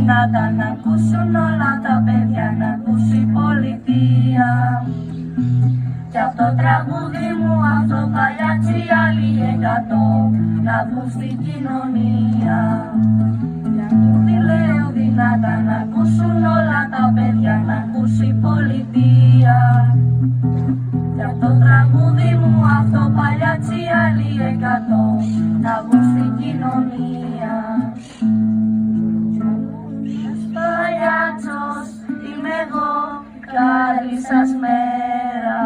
δυνατά να ακούσουν όλα τα παιδιά, να ακούσει η πολιτεία. Κι αυτό το τραγούδι μου, αυτό παλιάτσι άλλοι 100 να βγουν στην κοινωνία. Τραγούδι λέω δυνατά να ακούσουν όλα τα παιδιά, να ακούσει η πολιτεία. Κι αυτό το τραγούδι μου, αυτό παλιάτσι άλλοι 100 να βγουν στην κοινωνία. Παλιάτσος είμαι εγώ, καλή σας μέρα.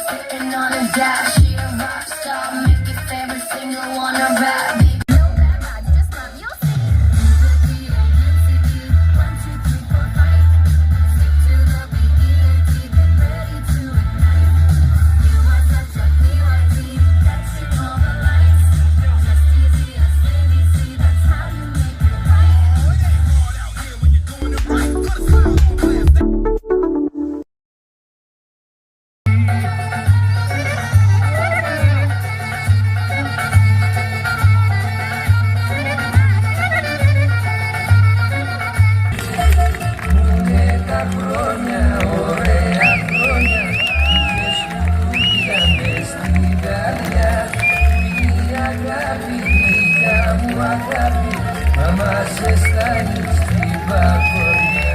Sitting on a dash, she a rock star, make your favorite singer wanna rap. No bad vibes, just love your city. One, two, three, four, five. Stick to the beat, get ready to ignite. You are such a BYT, catching all the lights. Just easy as ABC, that's how you make it right. Hard out here when you're doing it right. Put a smile on my face. Mama sestani stiba konya.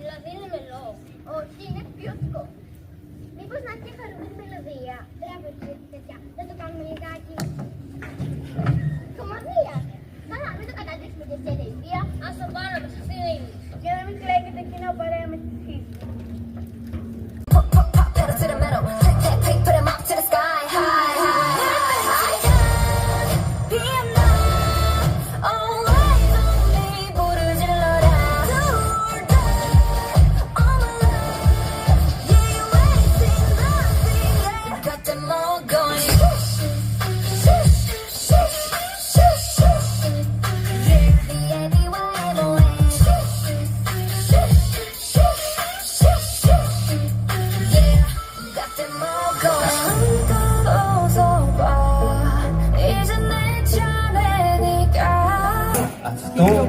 Δηλαδή είναι μελό. Όχι, είναι ποιοτικό. Μήπως να έχει χαρούμενη μελωδία. Μπράβο, παιδιά. Δεν το κάνουμε λιγάκι. Κομμωδία. Καλά, μην το καταδείξουμε και σε ελευθερία. Ας το πάρω μέσα στην ειρήνη. Για να μην κλαίγεται κοινό παρέα με τη φύση. Αυτό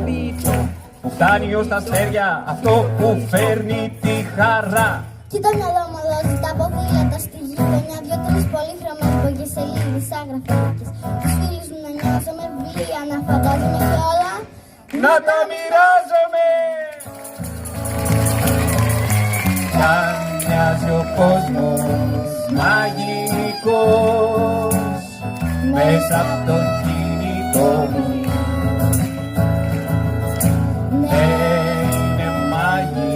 που φτάνει ως τα αστέρια, αυτό που φέρνει τη χαρά. Κι το μυαλό μου αλλάζει τα ποδήλατα στη γειτονιά. Δυο-τρεις πολύχρωμες μπογιές σελίδες αγραφικές. Τους φίλους μου να νοιάζω με βιβλία, να φαντάζομαι κι όλα να τα μοιράζομαι. Κι αν μοιάζει ο κόσμος μαγικός μέσα από το κινητό μου, δεν είναι μαγικότερο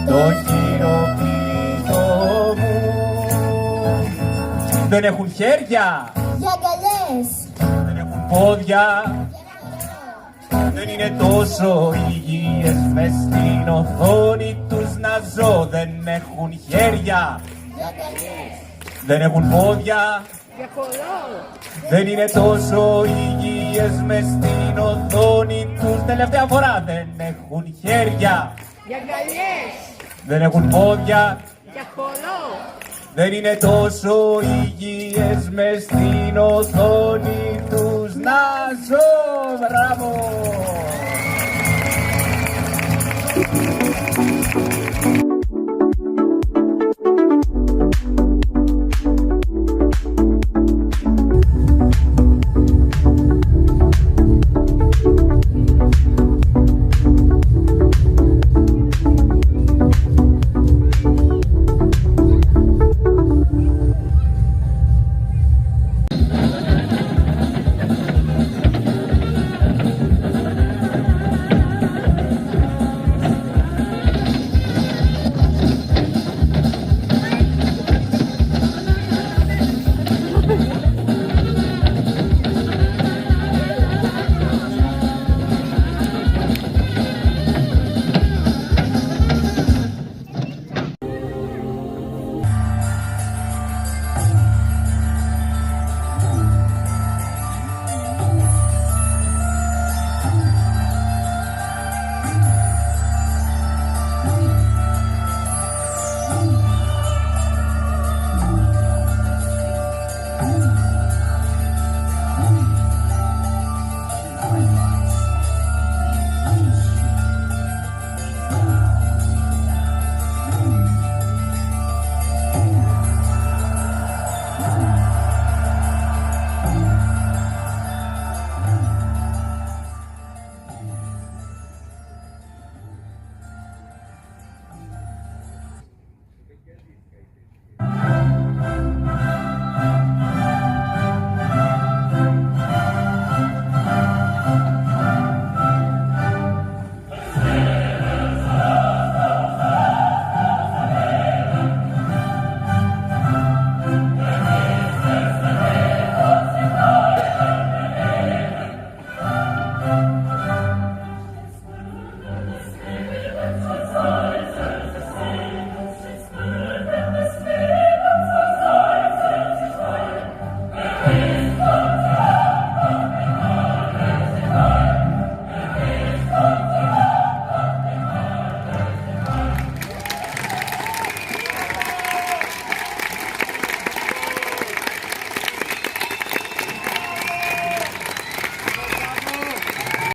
το χειροποίητο μου. Δεν έχουν χέρια, για αγκαλιές, δεν έχουν πόδια, δεν είναι τόσο υγιές μες στην οθόνη τους να ζω. Δεν έχουν χέρια, για αγκαλιές, δεν έχουν πόδια, δεν είναι τόσο υγιές μες στην οθόνη τους. Τελευταία φορά, δεν έχουν χέρια, Για αγκαλιές, δεν έχουν πόδια, για χορό, δεν είναι τόσο υγιές μες στην οθόνη τους να ζω. Μπράβο!